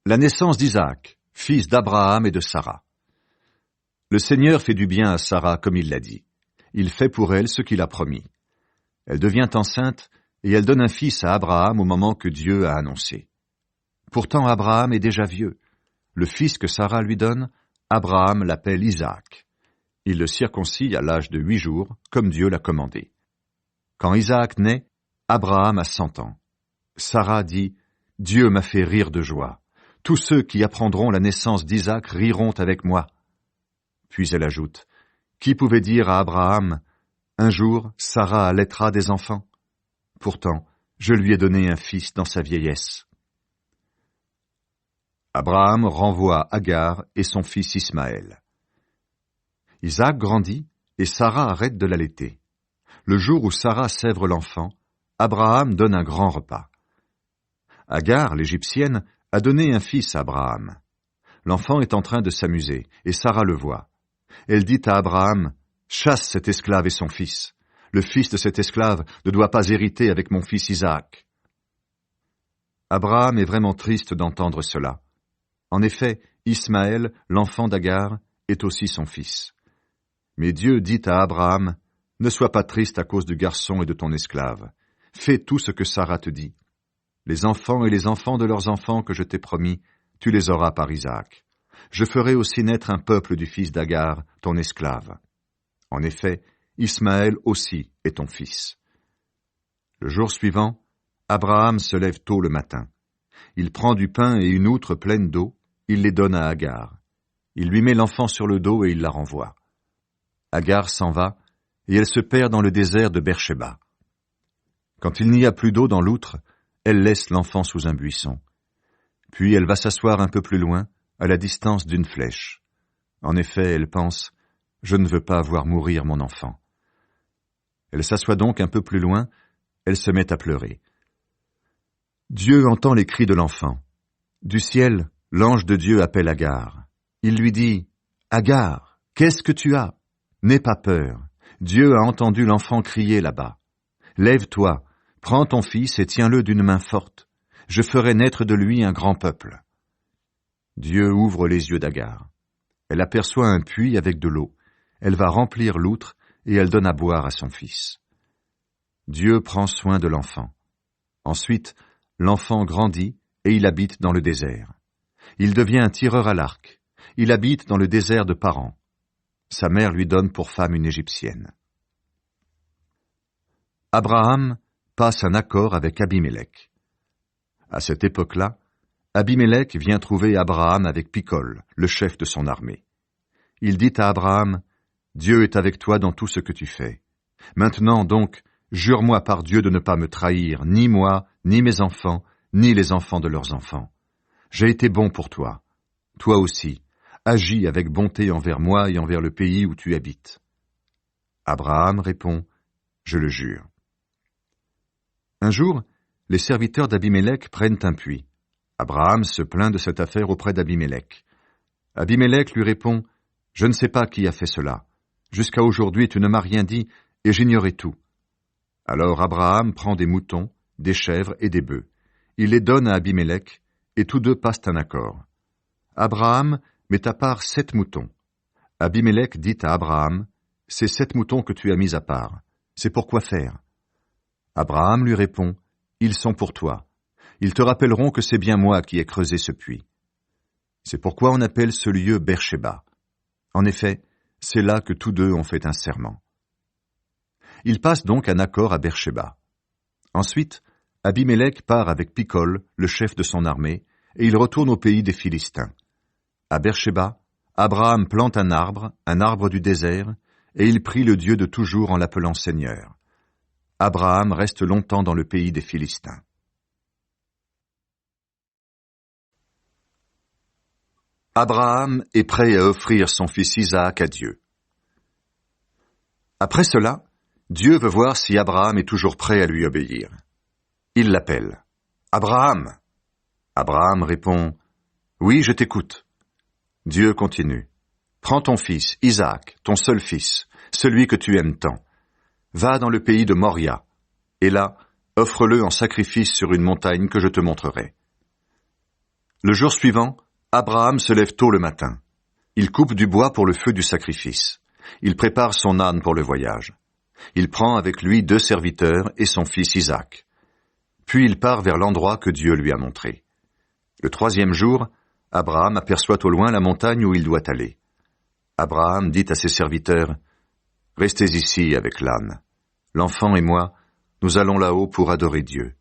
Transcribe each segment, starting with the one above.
La naissance d'Isaac, fils d'Abraham et de Sarah. Le Seigneur fait du bien à Sarah comme il l'a dit. Il fait pour elle ce qu'il a promis. Elle devient enceinte et elle donne un fils à Abraham au moment que Dieu a annoncé. Pourtant Abraham est déjà vieux. Le fils que Sarah lui donne, Abraham l'appelle Isaac. Il le circoncie à l'âge de 8 jours, comme Dieu l'a commandé. Quand Isaac naît, Abraham a 100 ans. Sarah dit « Dieu m'a fait rire de joie. Tous ceux qui apprendront la naissance d'Isaac riront avec moi. » Puis elle ajoute « Qui pouvait dire à Abraham « Un jour, Sarah allaitera des enfants ?» Pourtant, je lui ai donné un fils dans sa vieillesse. Abraham renvoie Agar et son fils Ismaël. Isaac grandit et Sarah arrête de l'allaiter. Le jour où Sarah sèvre l'enfant, Abraham donne un grand repas. Agar, l'Égyptienne, a donné un fils à Abraham. L'enfant est en train de s'amuser, et Sarah le voit. Elle dit à Abraham, « Chasse cet esclave et son fils. Le fils de cet esclave ne doit pas hériter avec mon fils Isaac. » Abraham est vraiment triste d'entendre cela. En effet, Ismaël, l'enfant d'Agar, est aussi son fils. Mais Dieu dit à Abraham, « Ne sois pas triste à cause du garçon et de ton esclave. Fais tout ce que Sarah te dit. Les enfants et les enfants de leurs enfants que je t'ai promis, tu les auras par Isaac. Je ferai aussi naître un peuple du fils d'Agar, ton esclave. » En effet, Ismaël aussi est ton fils. Le jour suivant, Abraham se lève tôt le matin. Il prend du pain et une outre pleine d'eau, il les donne à Agar. Il lui met l'enfant sur le dos et il la renvoie. Agar s'en va, et elle se perd dans le désert de Beersheba. Quand il n'y a plus d'eau dans l'outre, elle laisse l'enfant sous un buisson. Puis elle va s'asseoir un peu plus loin, à la distance d'une flèche. En effet, elle pense, « Je ne veux pas voir mourir mon enfant. » Elle s'assoit donc un peu plus loin, elle se met à pleurer. Dieu entend les cris de l'enfant. Du ciel, l'ange de Dieu appelle Agar. Il lui dit, « Agar, qu'est-ce que tu as? N'aie pas peur. Dieu a entendu l'enfant crier là-bas. Lève-toi, prends ton fils et tiens-le d'une main forte. Je ferai naître de lui un grand peuple. » Dieu ouvre les yeux d'Agar. Elle aperçoit un puits avec de l'eau. Elle va remplir l'outre et elle donne à boire à son fils. Dieu prend soin de l'enfant. Ensuite, l'enfant grandit et il habite dans le désert. Il devient un tireur à l'arc. Il habite dans le désert de Paran. Sa mère lui donne pour femme une Égyptienne. Abraham passe un accord avec Abimélec. À cette époque-là, Abimélec vient trouver Abraham avec Picol, le chef de son armée. Il dit à Abraham, « Dieu est avec toi dans tout ce que tu fais. Maintenant donc, jure-moi par Dieu de ne pas me trahir, ni moi, ni mes enfants, ni les enfants de leurs enfants. J'ai été bon pour toi. Toi aussi, agis avec bonté envers moi et envers le pays où tu habites. » Abraham répond, « Je le jure. » Un jour, les serviteurs d'Abimélec prennent un puits. Abraham se plaint de cette affaire auprès d'Abimélec. Abimélec lui répond, « Je ne sais pas qui a fait cela. Jusqu'à aujourd'hui, tu ne m'as rien dit, et j'ignorais tout. » Alors Abraham prend des moutons, des chèvres et des bœufs. Il les donne à Abimélec, et tous deux passent un accord. Abraham met à part 7 moutons. Abimélec dit à Abraham, « C'est 7 moutons que tu as mis à part. C'est pour quoi faire ?» Abraham lui répond, « Ils sont pour toi. Ils te rappelleront que c'est bien moi qui ai creusé ce puits. » C'est pourquoi on appelle ce lieu Beersheba. En effet, c'est là que tous deux ont fait un serment. Ils passent donc un accord à Beersheba. Ensuite, Abimélec part avec Picol, le chef de son armée, et il retourne au pays des Philistins. À Beersheba, Abraham plante un arbre du désert, et il prie le Dieu de toujours en l'appelant Seigneur. Abraham reste longtemps dans le pays des Philistins. Abraham est prêt à offrir son fils Isaac à Dieu. Après cela, Dieu veut voir si Abraham est toujours prêt à lui obéir. Il l'appelle. « Abraham !» Abraham répond, « Oui, je t'écoute. » Dieu continue. « Prends ton fils, Isaac, ton seul fils, celui que tu aimes tant. Va dans le pays de Moria, et là, offre-le en sacrifice sur une montagne que je te montrerai. » Le jour suivant, Abraham se lève tôt le matin. Il coupe du bois pour le feu du sacrifice. Il prépare son âne pour le voyage. Il prend avec lui 2 serviteurs et son fils Isaac. Puis il part vers l'endroit que Dieu lui a montré. Le 3e jour, Abraham aperçoit au loin la montagne où il doit aller. Abraham dit à ses serviteurs, « Restez ici avec l'âne. L'enfant et moi, nous allons là-haut pour adorer Dieu.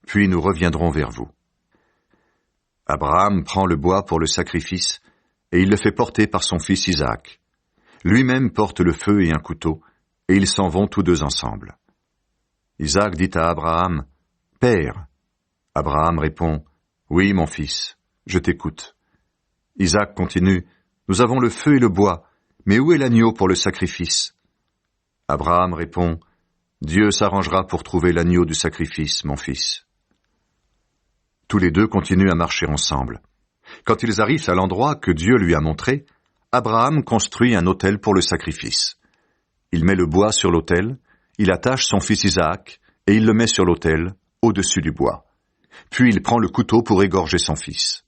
Puis nous reviendrons vers vous. » Abraham prend le bois pour le sacrifice et il le fait porter par son fils Isaac. Lui-même porte le feu et un couteau, et ils s'en vont tous 2 ensemble. Isaac dit à Abraham, « Père !» Abraham répond, « Oui, mon fils, je t'écoute. » Isaac continue, « Nous avons le feu et le bois, mais où est l'agneau pour le sacrifice ?» Abraham répond, « Dieu s'arrangera pour trouver l'agneau du sacrifice, mon fils. » Tous les 2 continuent à marcher ensemble. Quand ils arrivent à l'endroit que Dieu lui a montré, Abraham construit un autel pour le sacrifice. Il met le bois sur l'autel, il attache son fils Isaac, et il le met sur l'autel, au-dessus du bois. Puis il prend le couteau pour égorger son fils.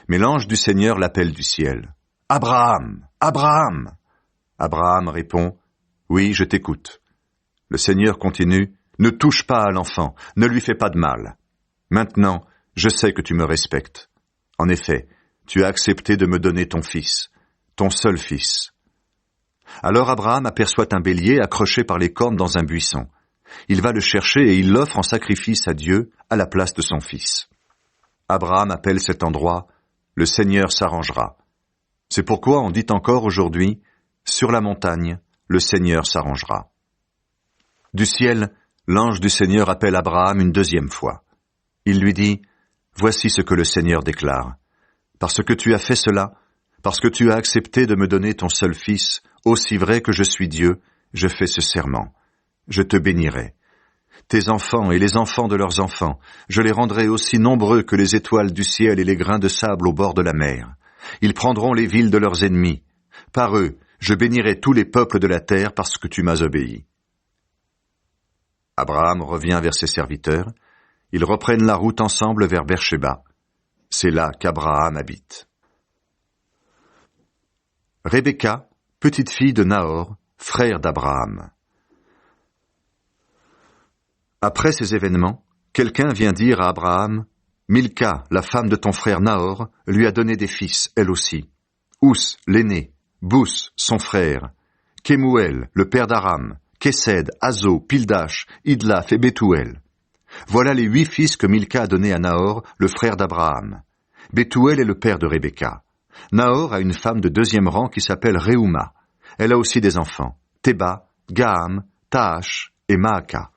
Mais l'ange du Seigneur l'appelle du ciel. « Abraham! Abraham !» Abraham répond, « Oui, je t'écoute. » Le Seigneur continue, « Ne touche pas à l'enfant, ne lui fais pas de mal. Maintenant, je sais que tu me respectes. En effet, tu as accepté de me donner ton fils, ton seul fils. » Alors Abraham aperçoit un bélier accroché par les cornes dans un buisson. Il va le chercher et il l'offre en sacrifice à Dieu à la place de son fils. Abraham appelle cet endroit « Le Seigneur s'arrangera ». C'est pourquoi on dit encore aujourd'hui « Sur la montagne, le Seigneur s'arrangera ». Du ciel, l'ange du Seigneur appelle Abraham une 2e fois. Il lui dit « Voici ce que le Seigneur déclare. Parce que tu as fait cela, parce que tu as accepté de me donner ton seul fils, aussi vrai que je suis Dieu, je fais ce serment. Je te bénirai. Tes enfants et les enfants de leurs enfants, je les rendrai aussi nombreux que les étoiles du ciel et les grains de sable au bord de la mer. Ils prendront les villes de leurs ennemis. Par eux, je bénirai tous les peuples de la terre parce que tu m'as obéi. » Abraham revient vers ses serviteurs. Ils reprennent la route ensemble vers Beersheba. C'est là qu'Abraham habite. Rebecca, petite fille de Nahor, frère d'Abraham. Après ces événements, quelqu'un vient dire à Abraham, « Milca, la femme de ton frère Nahor, lui a donné des fils, elle aussi. Ous, l'aîné, Bous, son frère, Kemuel, le père d'Aram, Kesed, Azo, Pildash, Idlaf et Bethuel. Voilà les 8 fils que Milca a donnés à Nahor, le frère d'Abraham. Bethuel est le père de Rebecca. Nahor a une femme de 2e rang qui s'appelle Reuma. Elle a aussi des enfants, Théba, Gaham, Taash et Maaka.